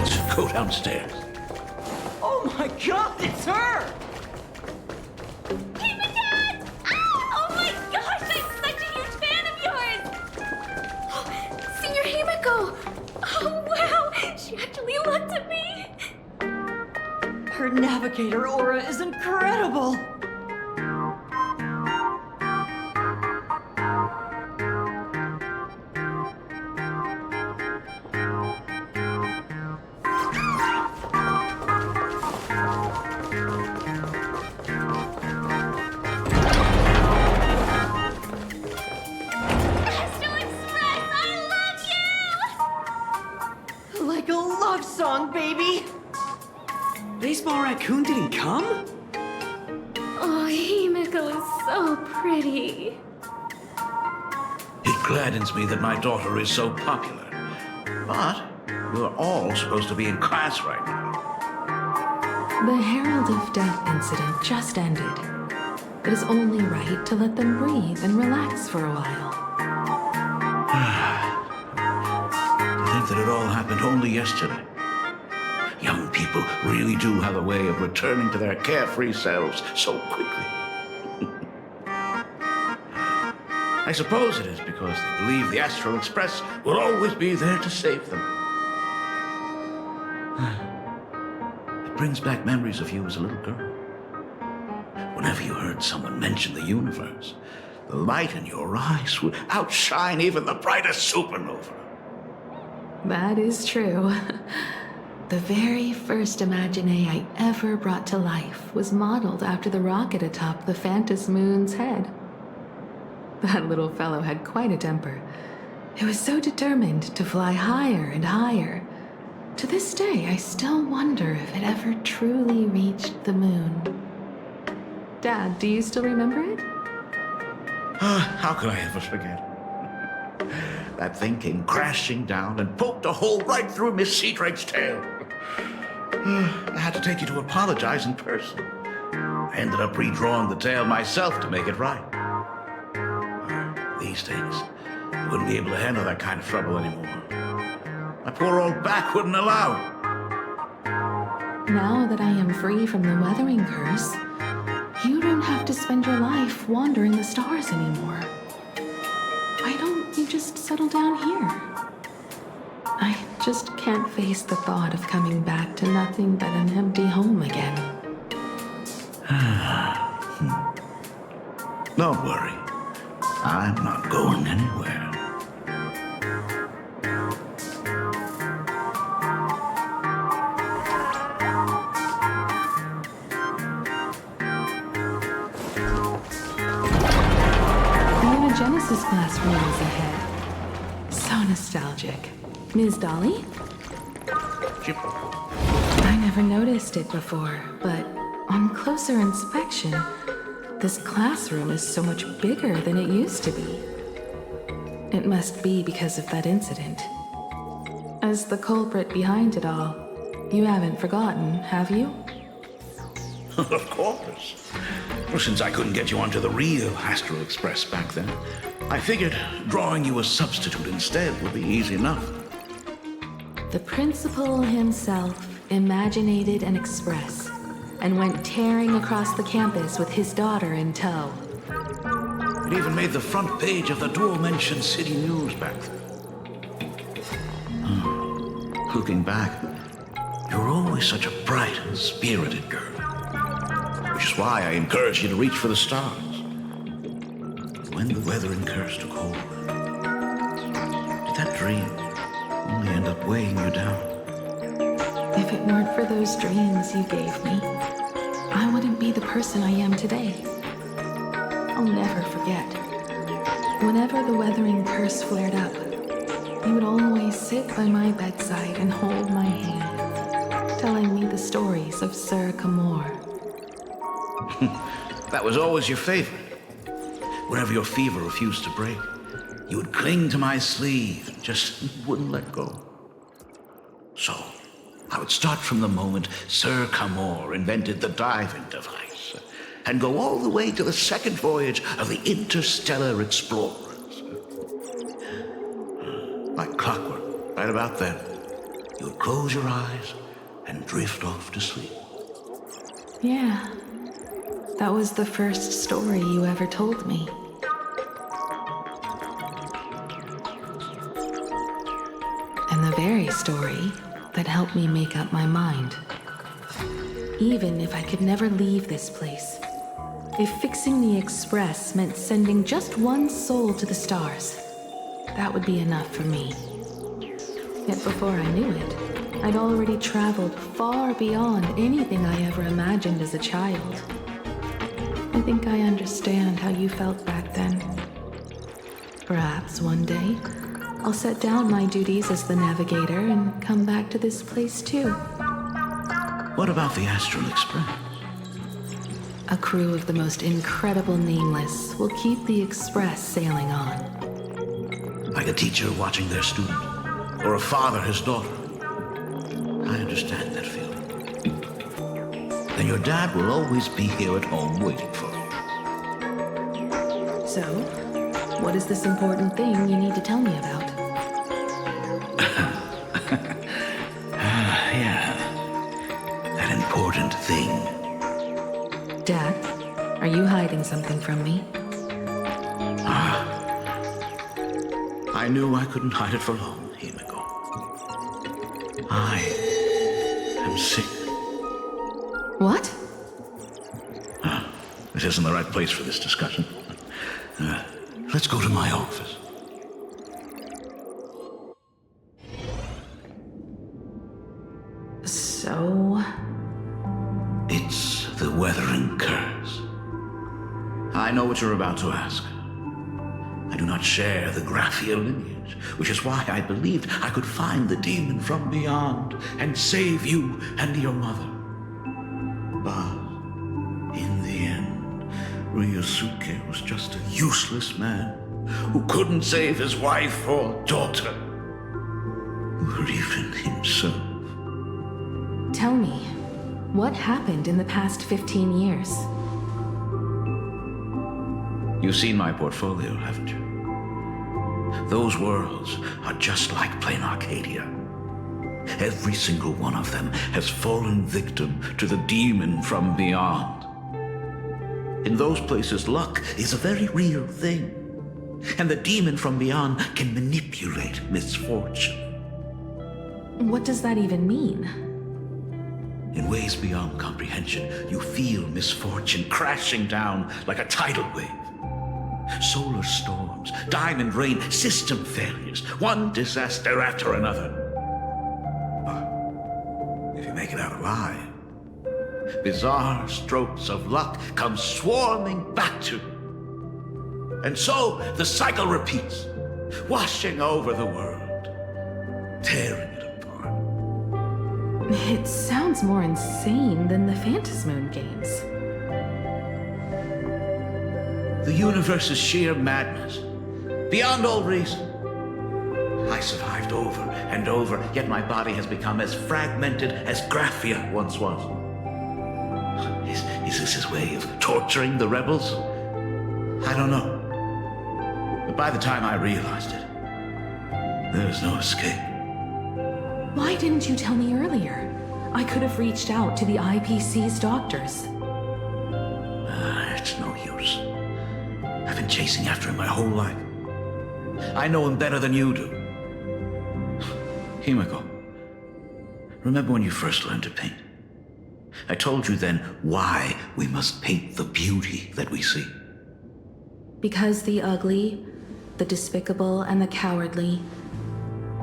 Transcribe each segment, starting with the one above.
Let's go downstairs. Oh my God, it's her! Hey, my dad! Ah! Oh my gosh, I'm such a huge fan of yours! Senior Himiko! Oh wow, she actually looked at me! Her navigator aura is incredible! Astral Express, I love you! Like a love song, baby! Baseball Raccoon didn't come? Oh, Himiko is so pretty. It gladdens me that my daughter is so popular. But we're all supposed to be in class right now. The Herald of Death incident just ended. It is only right to let them breathe and relax for a while. To think that it all happened only yesterday. Young people really do have a way of returning to their carefree selves so quickly. I suppose it is because they believe the Astral Express will always be there to save them. It brings back memories of you as a little girl. Whenever you heard someone mention the universe, the light in your eyes would outshine even the brightest supernova. That is true. The very first Imagine I ever brought to life was modeled after the rocket atop the Phantom Moon's head. That little fellow had quite a temper. It was so determined to fly higher and higher. To this day, I still wonder if it ever truly reached the moon. Dad, do you still remember it? How could I ever forget? That thing came crashing down and poked a hole right through Miss Seadrake's tail. I had to take you to apologize in person. I ended up redrawing the tail myself to make it right. These days, I wouldn't be able to handle that kind of trouble anymore. My poor old back wouldn't allow it. Now that I am free from the weathering curse, you don't have to spend your life wandering the stars anymore. Why don't you just settle down here? I just can't face the thought of coming back to nothing but an empty home again. Don't worry. I'm not going anywhere. The Genesis classroom is ahead. So nostalgic. Ms. Dolly? I never noticed it before, but on closer inspection, this classroom is so much bigger than it used to be. It must be because of that incident. As the culprit behind it all, you haven't forgotten, have you? Of course. Well, since I couldn't get you onto the real Astral Express back then, I figured drawing you a substitute instead would be easy enough. The principal himself imaginated an express and went tearing across the campus with his daughter in tow. It even made the front page of the dual-mentioned city news back then. Looking back, you were always such a bright and spirited girl. Which is why I encouraged you to reach for the stars. When the weathering curse took hold, did that dream only end up weighing you down? If it weren't for those dreams you gave me, I wouldn't be the person I am today. I'll never forget. Whenever the weathering curse flared up, you would always sit by my bedside and hold my hand, telling me the stories of Sir Camor. That was always your favorite. Whenever your fever refused to break, you would cling to my sleeve and just wouldn't let go. So, I would start from the moment Sir Camor invented the diving device and go all the way to the second voyage of the interstellar explorers. Like clockwork, right about then, you would close your eyes and drift off to sleep. Yeah, that was the first story you ever told me. And the very story that helped me make up my mind. Even if I could never leave this place, if fixing the express meant sending just one soul to the stars, that would be enough for me. Yet before I knew it, I'd already traveled far beyond anything I ever imagined as a child. I think I understand how you felt back then. Perhaps one day, I'll set down my duties as the navigator and come back to this place too. What about the Astral Express? A crew of the most incredible nameless will keep the express sailing on. Like a teacher watching their student, or a father his daughter. I understand that feeling. Then your dad will always be here at home waiting for you. So, what is this important thing you need to tell me about? Yeah. That important thing. Dad, are you hiding something from me? I knew I couldn't hide it for long, Himiko. I am sick. What? This isn't the right place for this discussion. Let's go to my office. So... It's the Weathering Curse. I know what you're about to ask. I do not share the Graphia lineage, which is why I believed I could find the demon from beyond and save you and your mother. But in the end, Ryosuke was just a useless man who couldn't save his wife or daughter, or even himself. Tell me, what happened in the past 15 years? You've seen my portfolio, haven't you? Those worlds are just like plain Arcadia. Every single one of them has fallen victim to the demon from beyond. In those places, luck is a very real thing, and the demon from beyond can manipulate misfortune. What does that even mean? In ways beyond comprehension, you feel misfortune crashing down like a tidal wave. Solar storms, diamond rain, system failures, one disaster after another. But if you make it out alive, bizarre strokes of luck come swarming back to you. And so the cycle repeats, washing over the world, tearing it apart. It sounds more insane than the Phantasmoon games. The universe is sheer madness, beyond all reason. I survived over and over, yet my body has become as fragmented as Graphia once was. Is this his way of torturing the rebels? I don't know. But by the time I realized it, there was no escape. Why didn't you tell me earlier? I could have reached out to the IPC's doctors. It's no use. I've been chasing after him my whole life. I know him better than you do. Himiko, remember when you first learned to paint? I told you then why we must paint the beauty that we see. Because the ugly, the despicable, and the cowardly,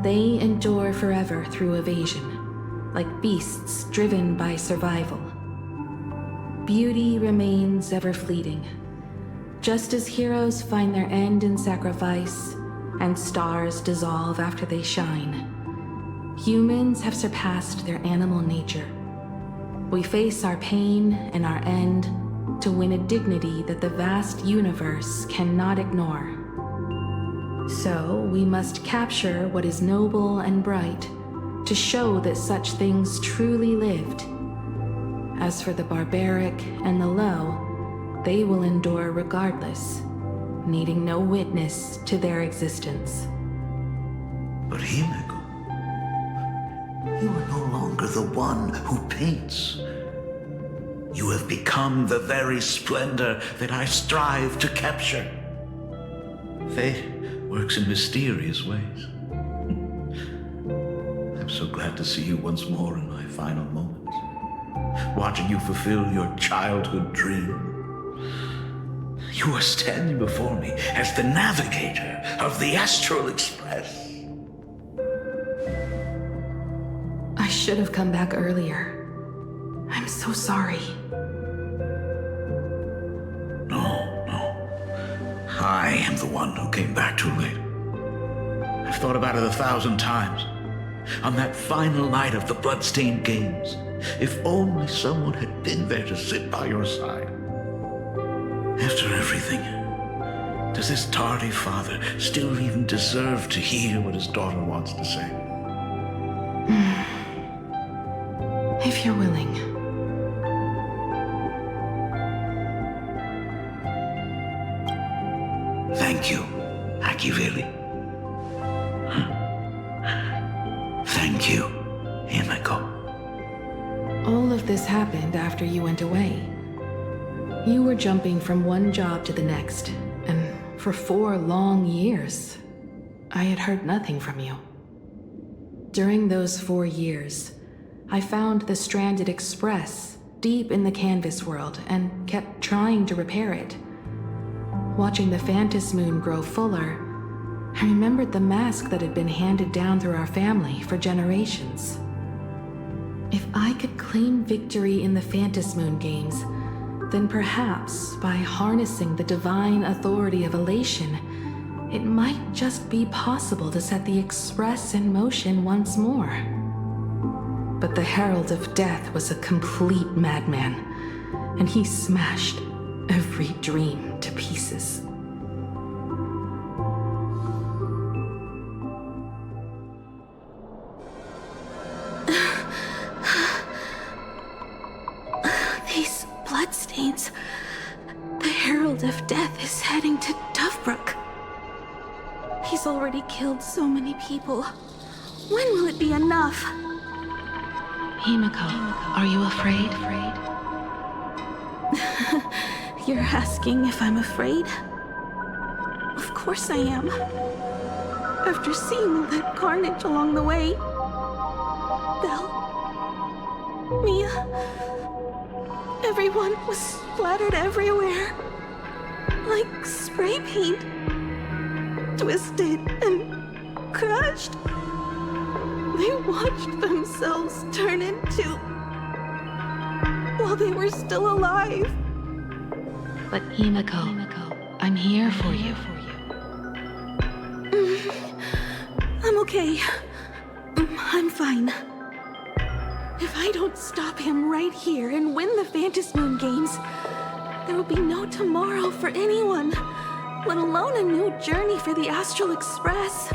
they endure forever through evasion, like beasts driven by survival. Beauty remains ever fleeting, just as heroes find their end in sacrifice, and stars dissolve after they shine. Humans have surpassed their animal nature. We face our pain and our end to win a dignity that the vast universe cannot ignore. So we must capture what is noble and bright to show that such things truly lived. As for the barbaric and the low, they will endure regardless, needing no witness to their existence. But Himiko, You are no longer the one who paints. You have become the very splendor that I strive to capture. Fate works in mysterious ways. I'm so glad to see you once more in my final moments, watching you fulfill your childhood dream. You are standing before me as the navigator of the Astral Express. I should have come back earlier. I'm so sorry. No. I am the one who came back too late. I've thought about it 1,000 times. On that final night of the Bloodstained Games, if only someone had been there to sit by your side. After everything, does this tardy father still even deserve to hear what his daughter wants to say? If you're willing. Thank you, Akiveli. Thank you, Himeko. All of this happened after you went away. You were jumping from one job to the next, and for 4 long years, I had heard nothing from you. During those 4 years, I found the stranded express deep in the canvas world and kept trying to repair it. Watching the Phantom Moon grow fuller, I remembered the mask that had been handed down through our family for generations. If I could claim victory in the Phantom Moon games, then perhaps by harnessing the divine authority of elation, it might just be possible to set the Express in motion once more. But the Herald of Death was a complete madman, and he smashed every dream to pieces. These bloodstains. The Herald of Death is heading to Dovebrook. He's already killed so many people. When will it be enough? Himeko, are you afraid? You're asking if I'm afraid? Of course I am. After seeing all that carnage along the way. Belle, Mia, everyone was splattered everywhere. Like spray paint. Twisted and crushed. They watched themselves turn into... while they were still alive. But Himeko, I'm here for you. I'm okay. I'm fine. If I don't stop him right here and win the Phantom Moon games, there will be no tomorrow for anyone, let alone a new journey for the Astral Express.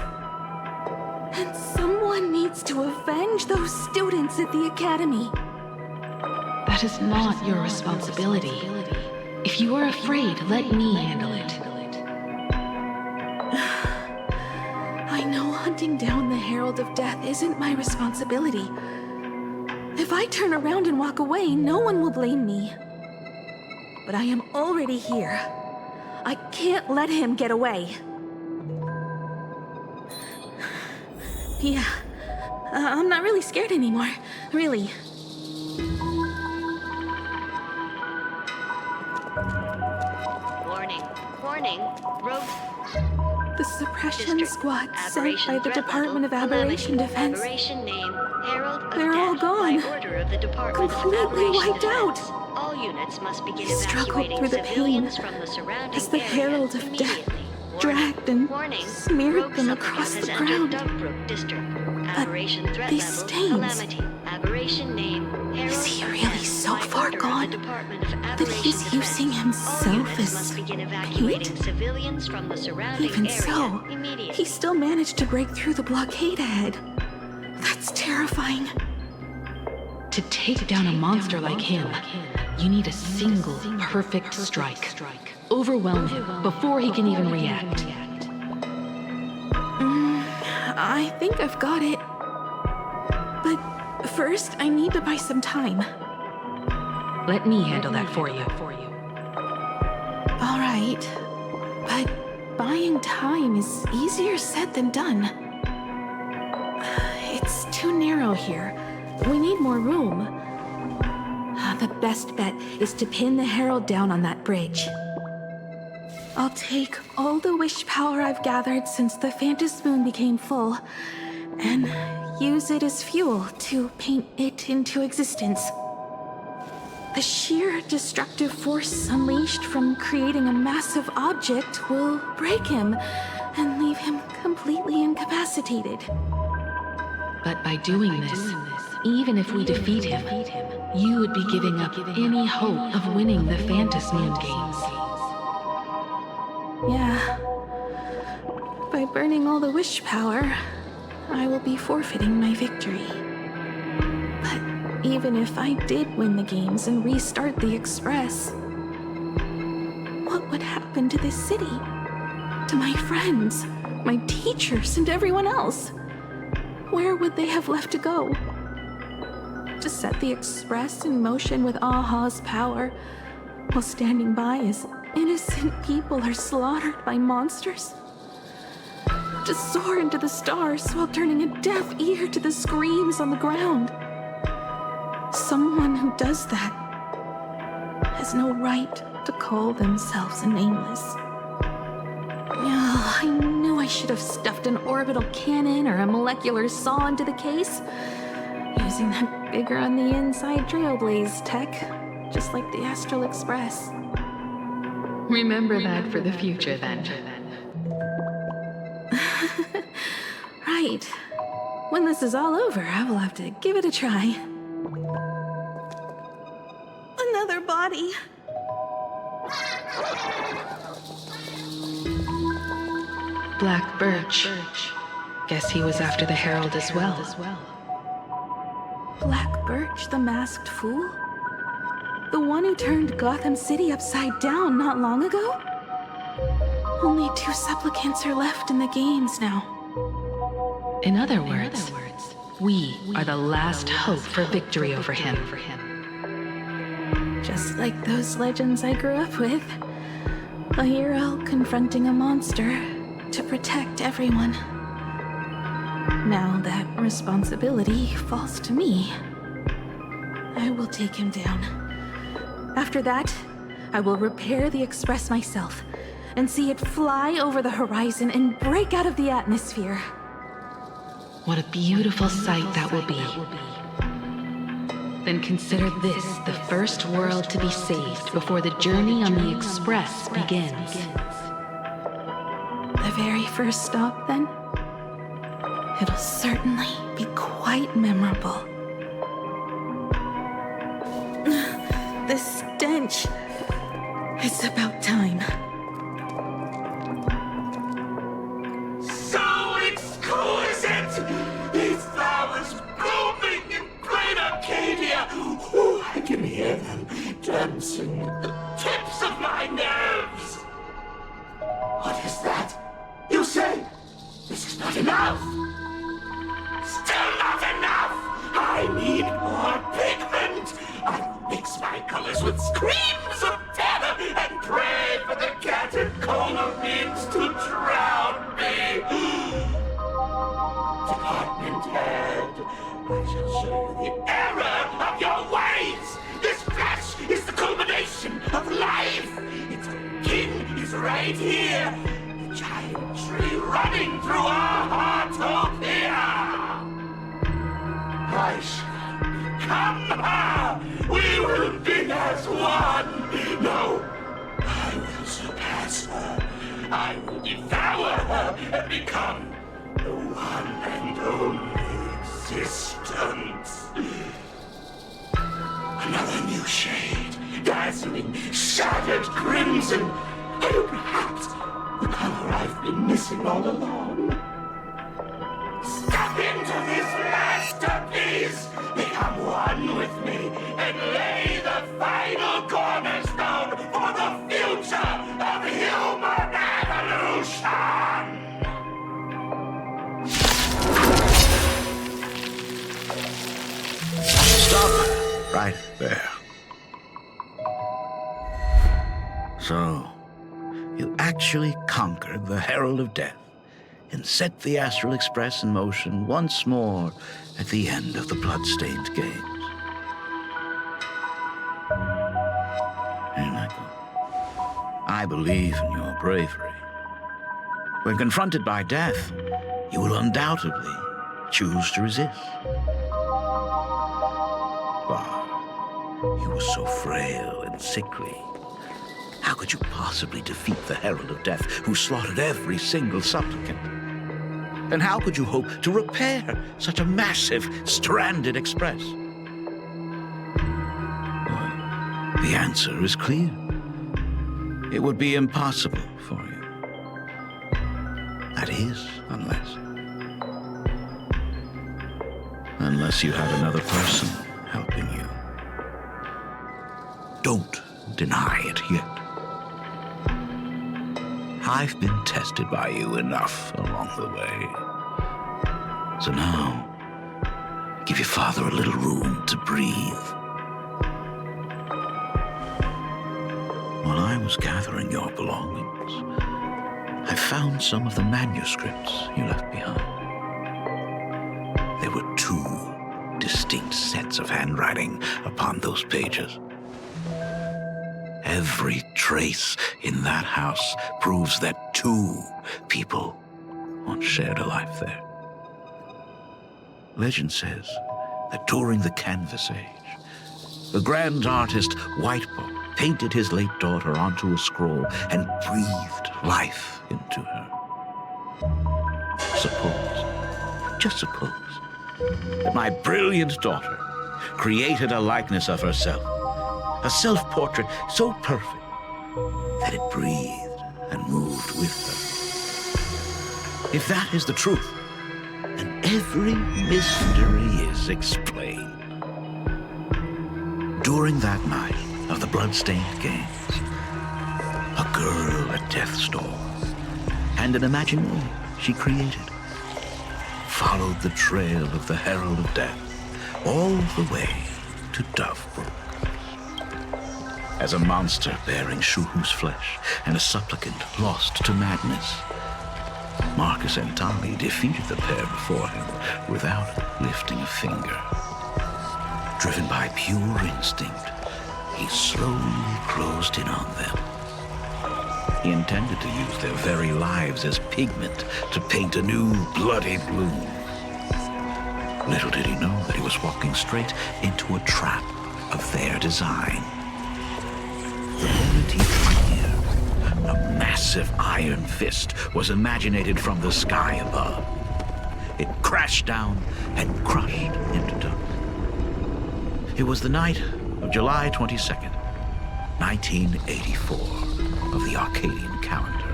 And someone needs to avenge those students at the Academy. That is not your responsibility. If you are afraid, let me handle it. I know hunting down the Herald of Death isn't my responsibility. If I turn around and walk away, no one will blame me. But I am already here. I can't let him get away. Yeah, I'm not really scared anymore, really. Warning, rogue... The suppression District. squad sent Aberration by the threat Department of level, Aberration calamity. Defense. Aberration name, Herald of They're all Death, gone. by order of the Department Completely of Aberration wiped Defense. out. All units must begin I struggled evacuating through the pain civilians from the surrounding as the area Herald of Death immediately. dragged and Warning, smeared rogue them supplicant across has the entered ground. Dovebrook District. Aberration threat these level, stains. calamity. Aberration name, Herald Is he of really Death, so by far order of gone the Department of that Aberration he's Defense. using All himself units as must begin evacuating paint? civilians from the surrounding Even area so, immediately. he still managed to break through the blockade ahead. That's terrifying. To take down a monster like him, you need a single perfect strike. Overwhelm him before he can even react. I think I've got it. But first, I need to buy some time. Let me handle that for you. All right, but buying time is easier said than done. It's too narrow here. We need more room. The best bet is to pin the Herald down on that bridge. I'll take all the wish power I've gathered since the Phantom Moon became full, and use it as fuel to paint it into existence. The sheer destructive force unleashed from creating a massive object will break him and leave him completely incapacitated. But by doing this, even if we defeat him, you would be giving up any hope of winning the Phantom Moon games. Yeah. By burning all the wish power, I will be forfeiting my victory. But even if I did win the games and restart the Express, what would happen to this city? To my friends, my teachers, and everyone else? Where would they have left to go? To set the Express in motion with Aha's power, while standing by as innocent people are slaughtered by monsters? To soar into the stars while turning a deaf ear to the screams on the ground? Someone who does that has no right to call themselves a nameless. Oh, I knew I should have stuffed an orbital cannon or a molecular saw into the case, using that bigger on the inside Trailblaze tech, just like the Astral Express. Remember that for the future, then. Right. When this is all over, I will have to give it a try. Another body. Black Birch. Guess he was after the Herald as well. Black Birch, the masked fool? The one who turned Gotham City upside down not long ago? Only 2 supplicants are left in the games now. In other words, we are the last hope for victory over him. Just like those legends I grew up with. A hero confronting a monster to protect everyone. Now that responsibility falls to me. I will take him down. After that, I will repair the Express myself and see it fly over the horizon and break out of the atmosphere. What a beautiful sight that will be. Then consider this the first world to be saved before the journey on the Express begins. The very first stop, then? It'll certainly be quite memorable. The stench. It's about time. So exquisite! These flowers blooming in plain Arcadia! Ooh, I can hear them dancing at the tips of my nerves! What is that? You say this is not enough? Still not enough! I need more pigment! I will mix my colors with screams of terror and pray for the catecholamines to drown me! Department head, I shall show you the error of your ways! This flesh is the culmination of life! Its king is right here! The giant tree running through our heartopia! I shall become her! We will be as one! No, I will surpass her. I will devour her and become the one and only existence. Another new shade, dazzling, shattered crimson, and perhaps the color I've been missing all along. Step into this masterpiece, become one with me, and lay the final cornerstone for the future of human evolution! right there. So, you actually conquered the Herald of Death and set the Astral Express in motion once more at the end of the Bloodstained Games. Here, Michael, I believe in your bravery. When confronted by death, you will undoubtedly choose to resist. But you were so frail and sickly. How could you possibly defeat the Herald of Death, who slaughtered every single supplicant? And how could you hope to repair such a massive, stranded express? Well, the answer is clear. It would be impossible for you. That is, unless you have another person helping you. Don't deny it yet. I've been tested by you enough along the way. So now, give your father a little room to breathe. While I was gathering your belongings, I found some of the manuscripts you left behind. There were 2 distinct sets of handwriting upon those pages. Every trace in that house proves that 2 people once shared a life there. Legend says that during the Canvas Age, the grand artist Whitebow painted his late daughter onto a scroll and breathed life into her. Just suppose, that my brilliant daughter created a likeness of herself, a self-portrait so perfect that it breathed and moved with her. If that is the truth, then every mystery is explained. During that night of the Bloodstained Games, a girl at death's door and an imaginary she created followed the trail of the Herald of Death all the way to Dovebrook. As a monster bearing Shuhu's flesh and a supplicant lost to madness, Marcus and Tommy defeated the pair before him without lifting a finger. Driven by pure instinct, he slowly closed in on them. He intended to use their very lives as pigment to paint a new bloody blue. Little did he know that he was walking straight into a trap of their design. The moment he drew near, a massive iron fist was imaginated from the sky above. It crashed down and crushed into dust. It was the night of July 22nd, 1984, of the Arcadian calendar.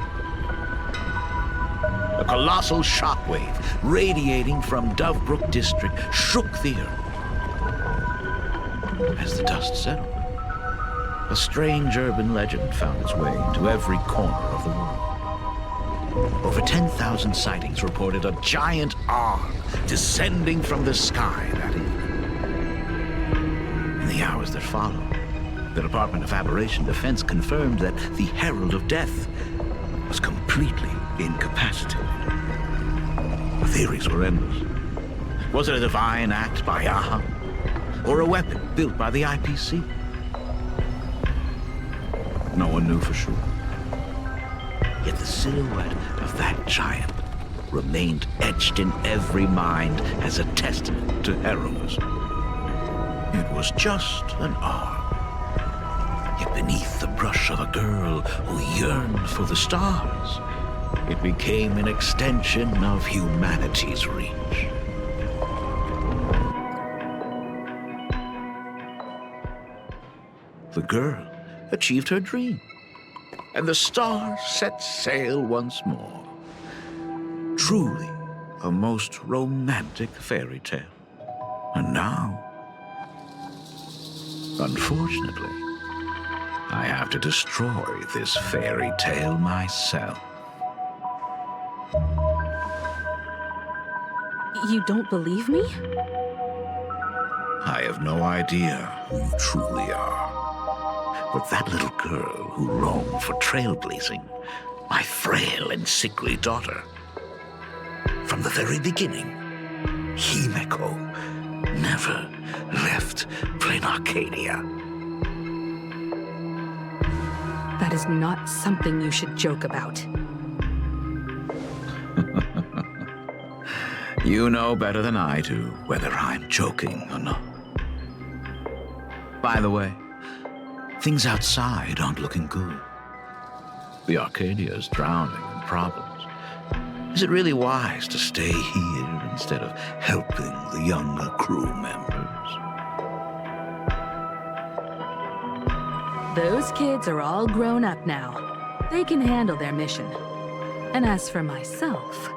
A colossal shockwave radiating from Dovebrook District shook the earth. As the dust settled, a strange urban legend found its way into every corner of the world. Over 10,000 sightings reported a giant arm descending from the sky that evening. In the hours that followed, the Department of Aberration Defense confirmed that the Herald of Death was completely incapacitated. The theories were endless. Was it a divine act by Yaha? Or a weapon built by the IPC? No one knew for sure. Yet the silhouette of that giant remained etched in every mind as a testament to heroism. It was just an arm. Yet beneath the brush of a girl who yearned for the stars, it became an extension of humanity's reach. The girl achieved her dream, and the stars set sail once more. Truly a most romantic fairy tale. And now, unfortunately, I have to destroy this fairy tale myself. You don't believe me? I I have no idea who you truly are. But that little girl who roamed for trailblazing, my frail and sickly daughter. From the very beginning, Himeko never left Plain Arcadia. That is not something you should joke about. You know better than I do whether I'm joking or not. By the way, things outside aren't looking good. The Arcadia is drowning in problems. Is it really wise to stay here instead of helping the younger crew members? Those kids are all grown up now. They can handle their mission. And as for myself,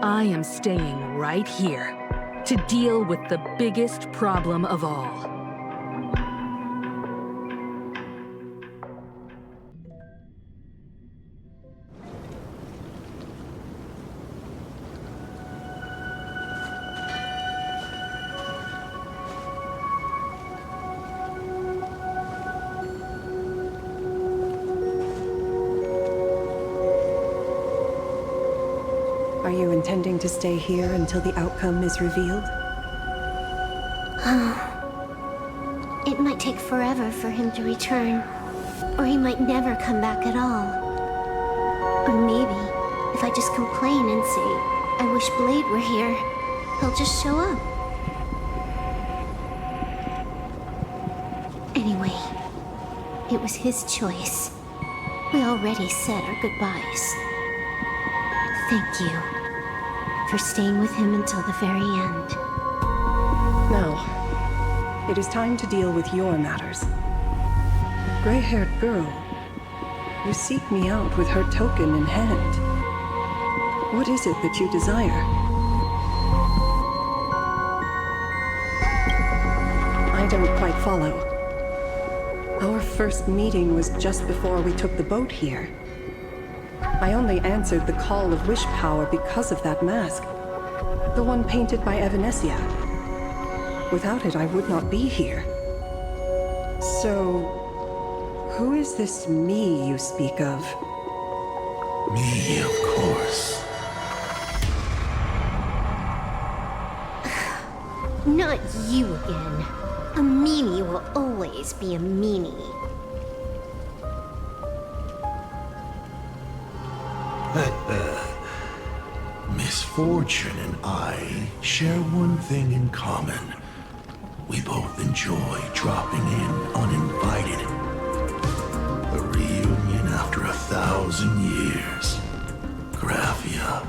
I am staying right here to deal with the biggest problem of all. Are you intending to stay here until the outcome is revealed? It might take forever for him to return. Or he might never come back at all. Or maybe, if I just complain and say, I wish Blade were here, he'll just show up. Anyway, it was his choice. We already said our goodbyes. Thank you for staying with him until the very end. Now, it is time to deal with your matters. Gray-haired girl, you seek me out with her token in hand. What is it that you desire? I don't quite follow. Our first meeting was just before we took the boat here. I only answered the call of wish power because of that mask. The one painted by Evanesia. Without it, I would not be here. So, who is this me you speak of? Me, of course. Not you again. A meanie will always be a meanie. Misfortune and I share one thing in common. We both enjoy dropping in uninvited. A reunion after 1,000 years. Graphia,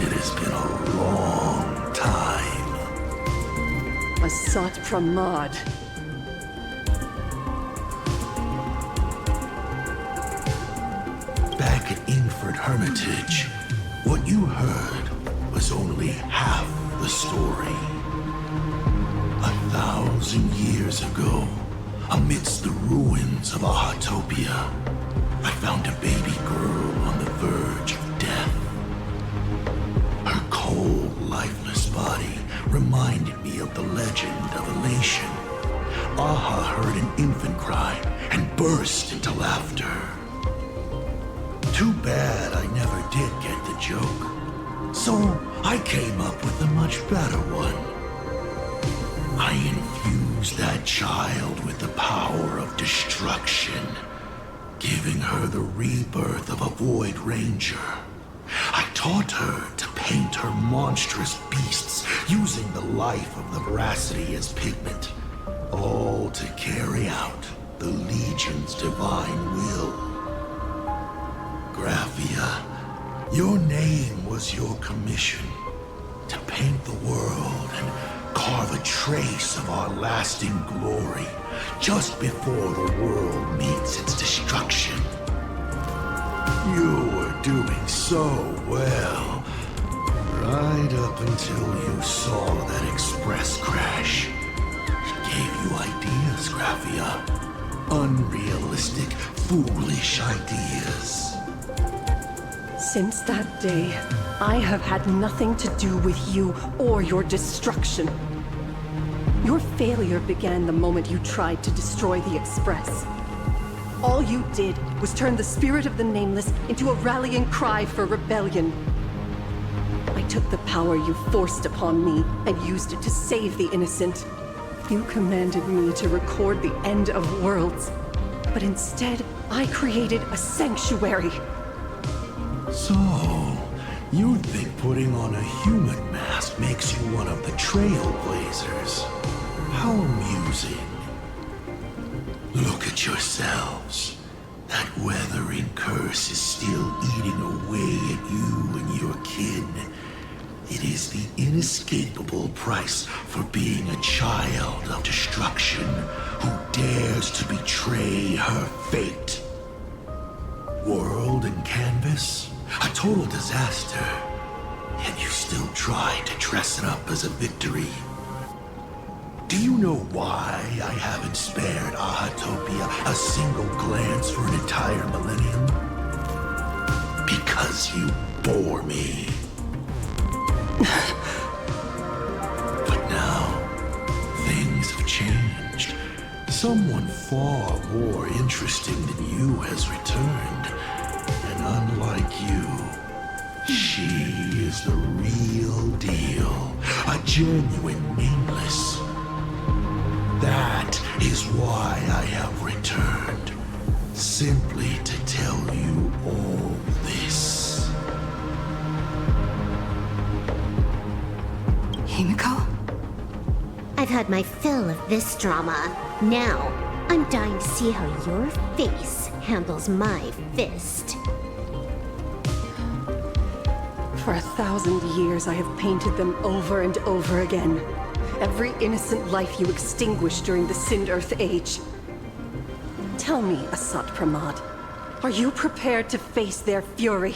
it has been a long time. Asat Pramad. Back at Ingford Hermitage, what you heard was only half the story. 1,000 years ago, amidst the ruins of Ahatopia, I found a baby girl on the verge of death. Her cold, lifeless body reminded me of the legend of Elation. Aha heard an infant cry and burst into laughter. Too bad I never did get the joke. So I came up with a much better one. I infused that child with the power of destruction, giving her the rebirth of a Void Ranger. I taught her to paint her monstrous beasts using the life of the veracity as pigment, all to carry out the Legion's divine will. Graphia, your name was your commission, to paint the world and carve a trace of our lasting glory just before the world meets its destruction. You were doing so well, right up until you saw that express crash. It gave you ideas, Graphia. Unrealistic, foolish ideas. Since that day, I have had nothing to do with you or your destruction. Your failure began the moment you tried to destroy the Express. All you did was turn the spirit of the Nameless into a rallying cry for rebellion. I took the power you forced upon me and used it to save the innocent. You commanded me to record the end of worlds, but instead, I created a sanctuary. So, you think putting on a human mask makes you one of the Trailblazers? How amusing. Look at yourselves. That weathering curse is still eating away at you and your kin. It is the inescapable price for being a child of destruction who dares to betray her fate. World and canvas, a total disaster. Yet you still try to dress it up as a victory. Do you know why I haven't spared Ahatopia a single glance for an entire millennium? Because you bore me. But now, things have changed. Someone far more interesting than you has returned. And unlike you, she is the real deal. A genuine Nameless. That is why I have returned. Simply to tell you all this. Himiko? I've had my fill of this drama. Now, I'm dying to see how your face handles my fist. For 1,000 years, I have painted them over and over again. Every innocent life you extinguished during the Sind-Earth Age. Tell me, Asat Pramad, are you prepared to face their fury?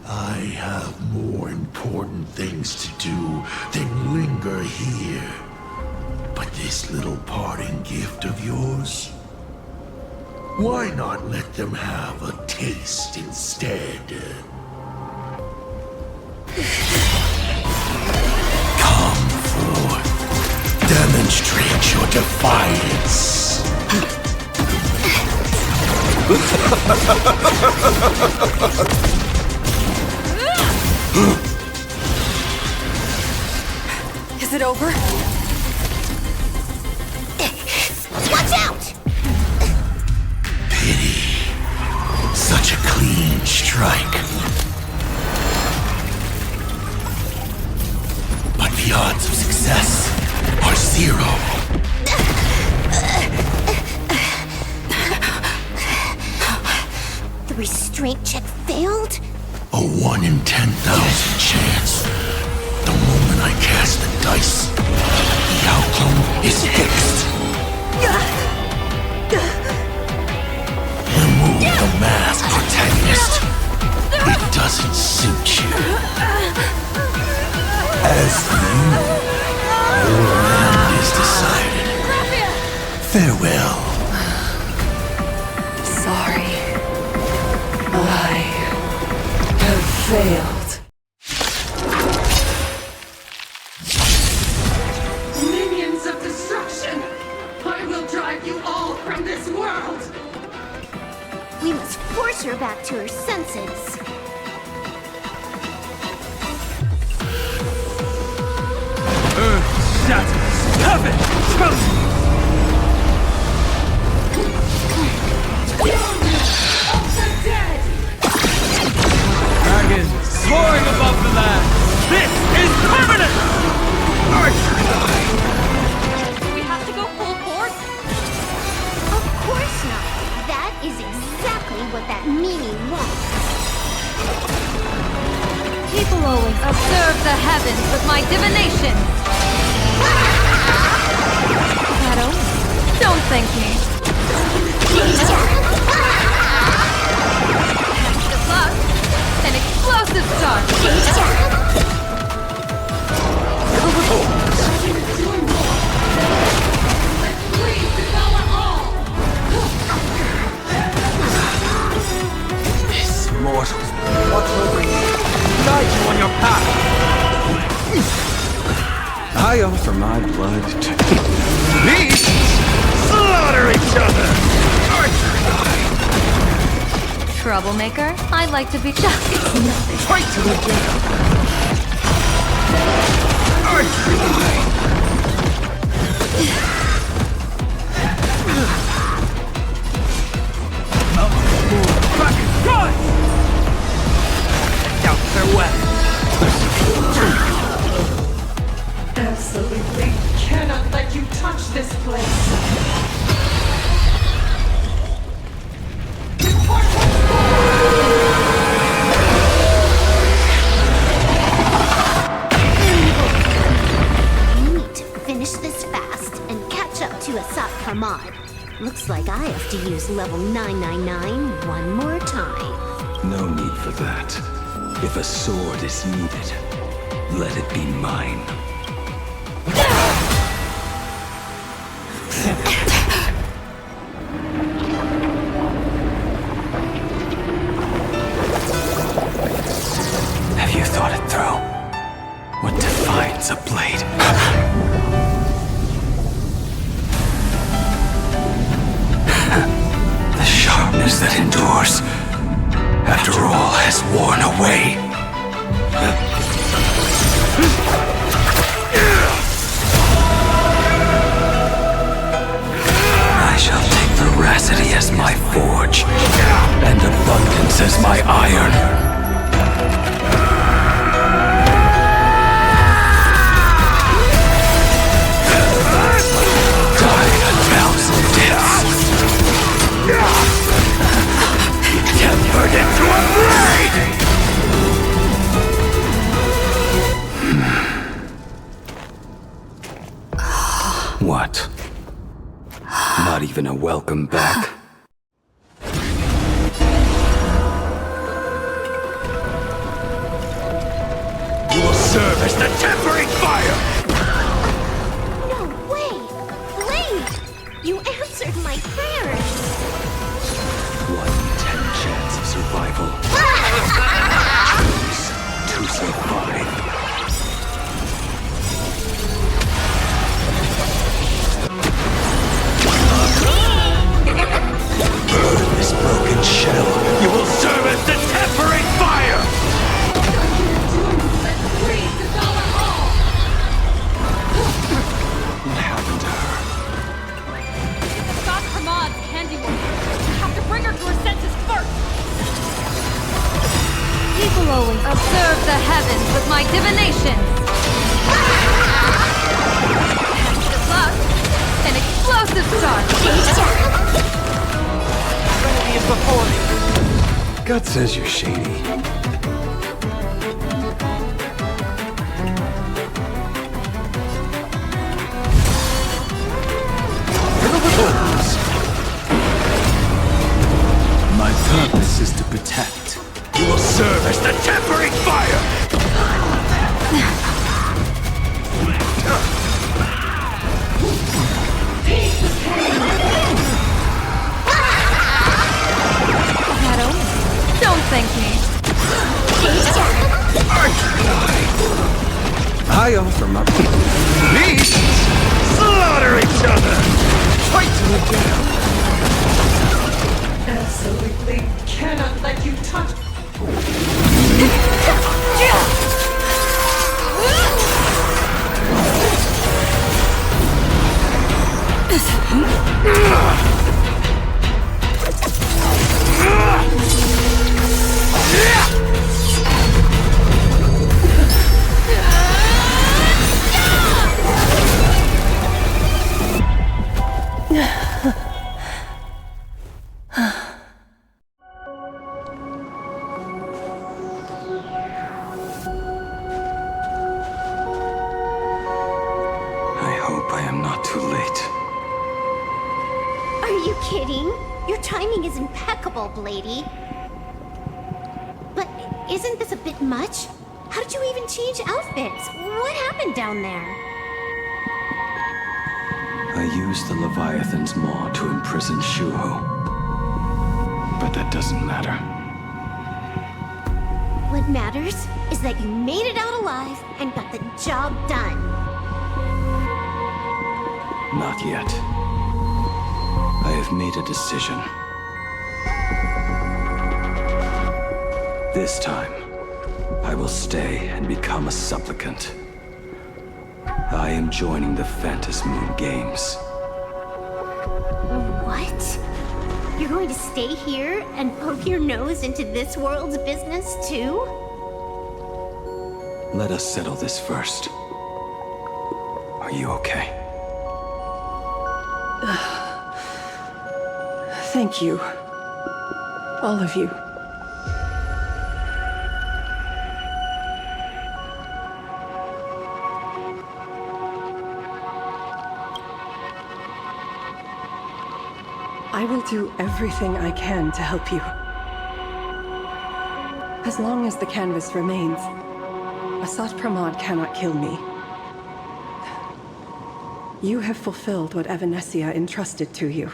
I have more important things to do than linger here. But this little parting gift of yours? Why not let them have a taste instead? Come forth. Demonstrate your defiance. Is it over? Watch out! Pity. Such a clean strike. But the odds of success are 0. The restraint check failed? A 1 in 10,000 chance. The moment I cast the dice, the outcome is fixed. Remove the mask, protagonist. It doesn't suit you. As for you, your end is decided. Farewell. Sorry. I have failed. Minions of destruction! I will drive you all from this world! We must force her back to her senses. Earth shatters, heaven trembles. Dragon soaring above the land. This is permanent. Do we have to go full force? Of course not. That is exactly what that meanie wants. People always observe the heavens with my divination. Shadow, don't thank me. Good luck. An explosive start. This mortal, what will bring you? Guide you on your path. I offer my blood blood to beasts slaughter each other. Archer and Troublemaker? I'd like to be just. fight to the death. Archer and Rocket, run! Out their weapons. Absolutely cannot let you touch this place. I need to finish this fast and catch up to Asat Kamad. Looks like I have to use level 999 one more time. no need for that. If a sword is needed, let it be mine. Have you thought it through? What defines a blade? The sharpness that endures after all has worn away. I shall take veracity as my forge, and abundance as my iron. Die a thousand deaths. Tempered into a blade! What? Not even a welcome back? You will serve as the tempering fire! No way! Blade! You answered my prayers! 1 in 10 chance of survival. Choose to survive. Burn this broken shell. You will serve as the tempering fire! What happened to her? Stop Herman's handiwork. You have to bring her to her senses first. People always observe the heavens with my divination. Good luck. An explosive start. Ready as before. Gut says you're shady. My purpose is to protect. You will serve as the tempering fire! Shadow, don't thank me. I offer my beasts slaughter each other! Fight to the death! Absolutely cannot let you touch. I hope I am not too late. Are you kidding? Your timing is impeccable, Blady. But isn't this a bit much? How did you even change outfits? What happened down there? I used the Leviathan's maw to imprison Shuho. But that doesn't matter. What matters is that you made it out alive and got the job done. Not yet. I have made a decision. This time, I will stay and become a supplicant. I am joining the Phantom Moon Games. What? You're going to stay here and poke your nose into this world's business too? Let us settle this first. Are you okay? Thank you. All of you. I will do everything I can to help you. As long as the canvas remains, Asat Pramod cannot kill me. You have fulfilled what Evanescia entrusted to you.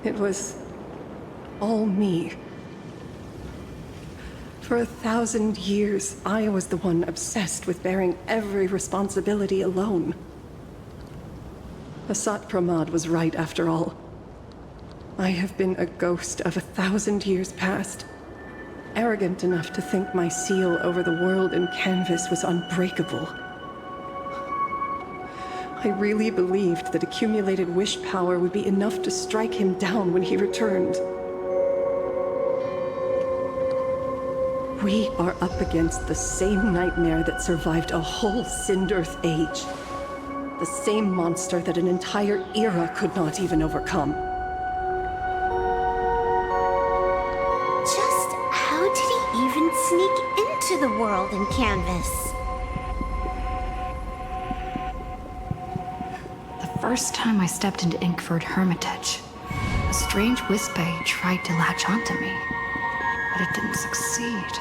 It was all me. For 1,000 years, I was the one obsessed with bearing every responsibility alone. Asat Pramod was right after all. I have been a ghost of 1,000 years past, arrogant enough to think my seal over the world in canvas was unbreakable. I really believed that accumulated wish power would be enough to strike him down when he returned. We are up against the same nightmare that survived a whole Sindearth age. The same monster that an entire era could not even overcome. Just how did he even sneak into the world in canvas? The first time I stepped into Inkford Hermitage, a strange Wispe tried to latch onto me, but it didn't succeed.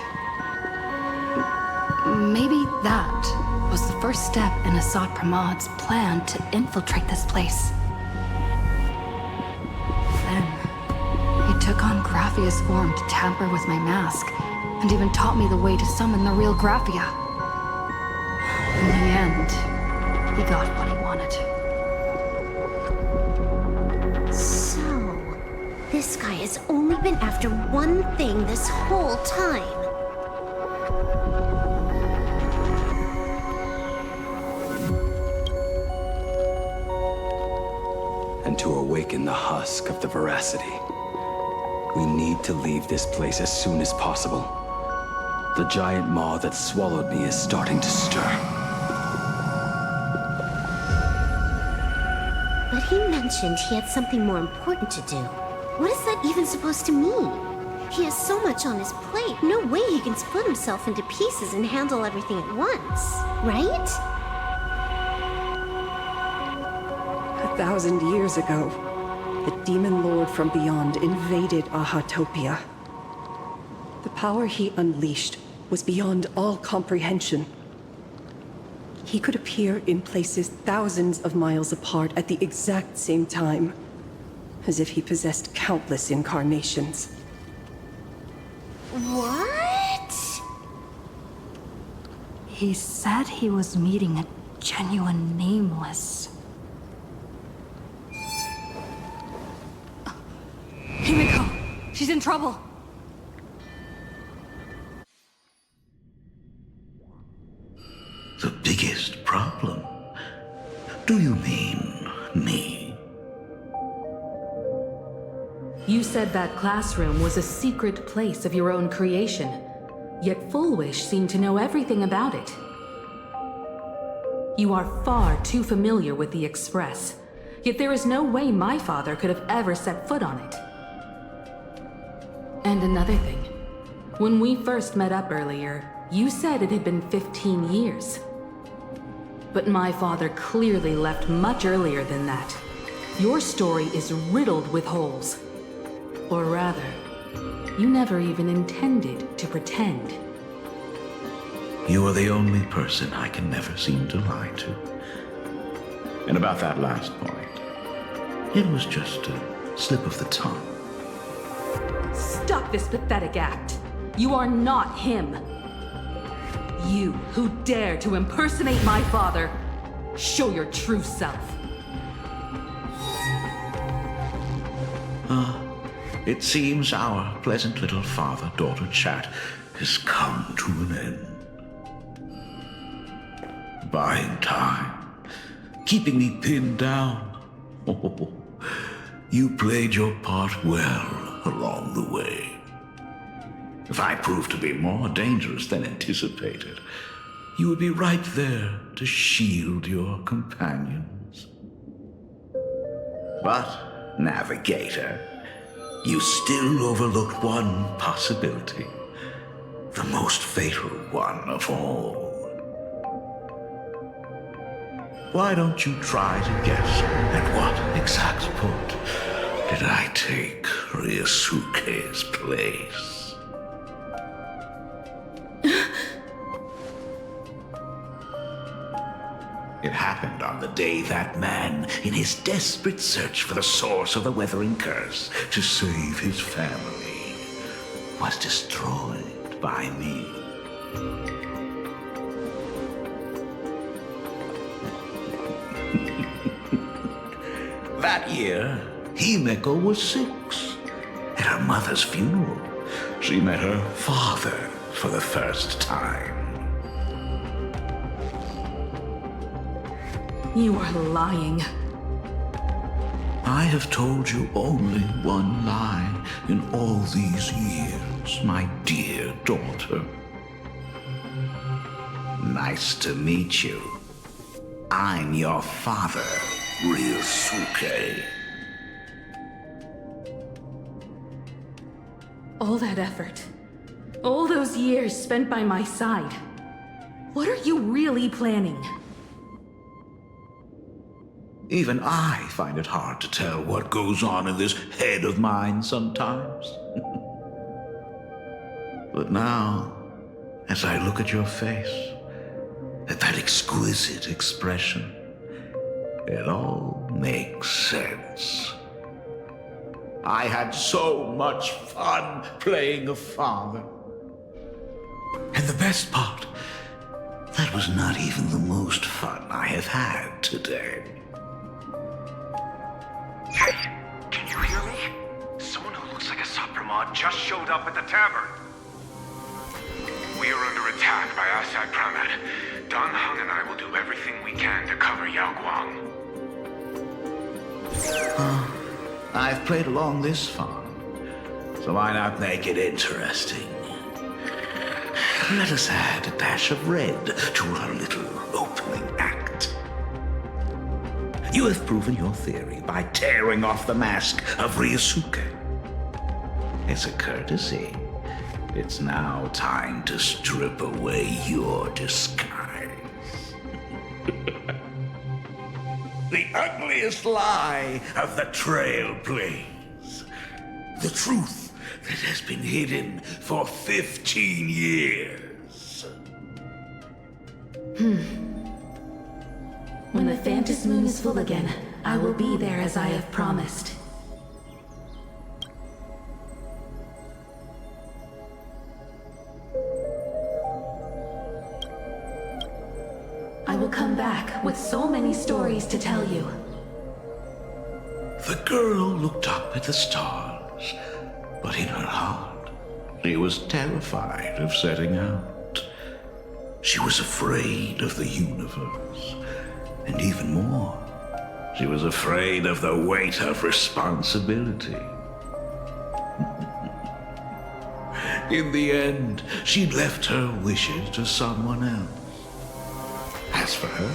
Maybe that was the first step in Asat Pramod's plan to infiltrate this place. Then, he took on Graphia's form to tamper with my mask, and even taught me the way to summon the real Graphia. In the end, he got what he wanted. So, this guy has only been after one thing this whole time. And to awaken the husk of the veracity, we need to leave this place as soon as possible. The giant maw that swallowed me is starting to stir. But he mentioned he had something more important to do. What is that even supposed to mean? He has so much on his plate, no way he can split himself into pieces and handle everything at once, right? 1,000 years ago, the demon lord from beyond invaded Ahatopia. The power he unleashed was beyond all comprehension. He could appear in places thousands of miles apart at the exact same time, as if he possessed countless incarnations. What? He said he was meeting a genuine nameless. Himiko! She's in trouble! The biggest problem? Do you mean me? You said that classroom was a secret place of your own creation, yet Fullwish seemed to know everything about it. You are far too familiar with the Express, yet there is no way my father could have ever set foot on it. And another thing, when we first met up earlier, you said it had been 15 years. But my father clearly left much earlier than that. Your story is riddled with holes. Or rather, you never even intended to pretend. You are the only person I can never seem to lie to. And about that last point, it was just a slip of the tongue. Stop this pathetic act. You are not him. You who dare to impersonate my father, show your true self. It seems our pleasant little father-daughter chat has come to an end. Buying time, keeping me pinned down. Oh, you played your part well along the way. If I proved to be more dangerous than anticipated, you would be right there to shield your companions. But, Navigator, you still overlooked one possibility. The most fatal one of all. Why don't you try to guess at what exact point did I take Ryusuke's place? It happened on the day that man, in his desperate search for the source of the Weathering Curse to save his family, was destroyed by me. That year, Himeko was 6. At her mother's funeral, she met her father for the first time. You are lying. I have told you only one lie in all these years, my dear daughter. Nice to meet you. I'm your father, Ryusuke. All that effort, all those years spent by my side. What are you really planning? Even I find it hard to tell what goes on in this head of mine sometimes. But now, as I look at your face, at that exquisite expression, it all makes sense. I had so much fun playing a father. And the best part, that was not even the most fun I have had today. Hey, can you hear me? Someone who looks like a Supremod just showed up at the tavern. We are under attack by Asai Pramet. Dan Heng and I will do everything we can to cover Yao Guang. I've played along this far, so why not make it interesting? Let us add a dash of red to our little opening act. You have proven your theory by tearing off the mask of Ryusuke. It's a courtesy. It's now time to strip away your disguise. The ugliest lie of the Trailblaze. The truth that has been hidden for 15 years. When the Phantom Moon is full again, I will be there as I have promised. I will come back with so many stories to tell you. The girl looked up at the stars, but in her heart, she was terrified of setting out. She was afraid of the universe, and even more, she was afraid of the weight of responsibility. In the end, she left her wishes to someone else. As for her,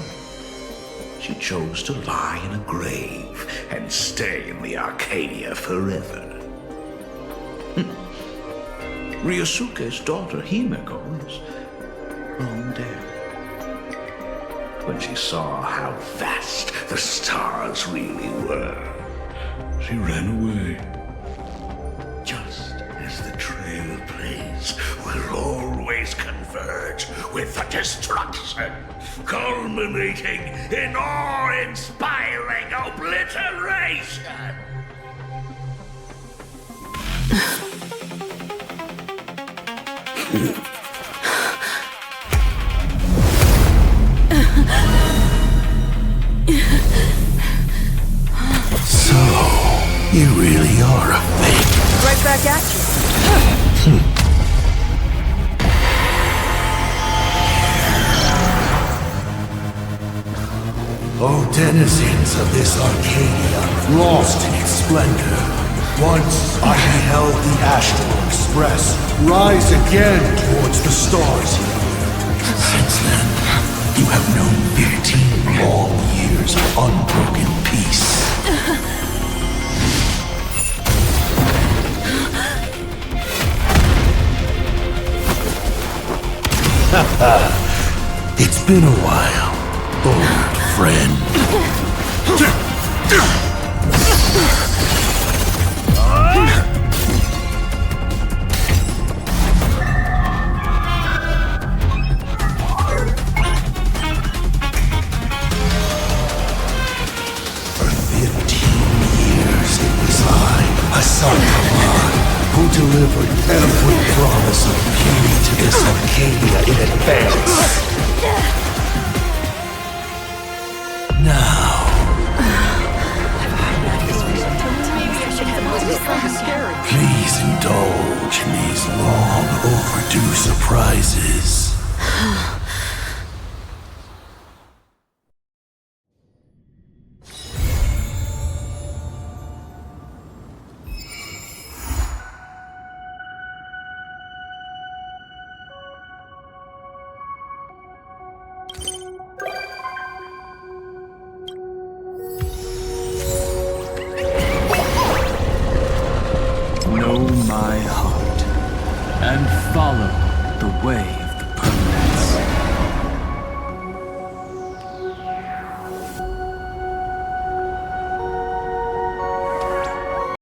she chose to lie in a grave and stay in the Arcadia forever. Ryusuke's daughter, Himeko, is long dead. When she saw how vast the stars really were, she ran away. Just as the Trailblaze will always converge with the destruction, culminating in awe-inspiring obliteration. really are a fake. Right back at you. Oh, denizens of this Arcadia, lost in its splendor. Once I beheld the Astral Express rise again towards the stars here. Since then, you have known 15 long years of unbroken peace. It's been a while, old friend. For 15 years it was I, Hassan Khan, who delivered every promise of beauty to this Arcadia in advance. Now, please indulge in these long overdue surprises. Know my heart and follow the way of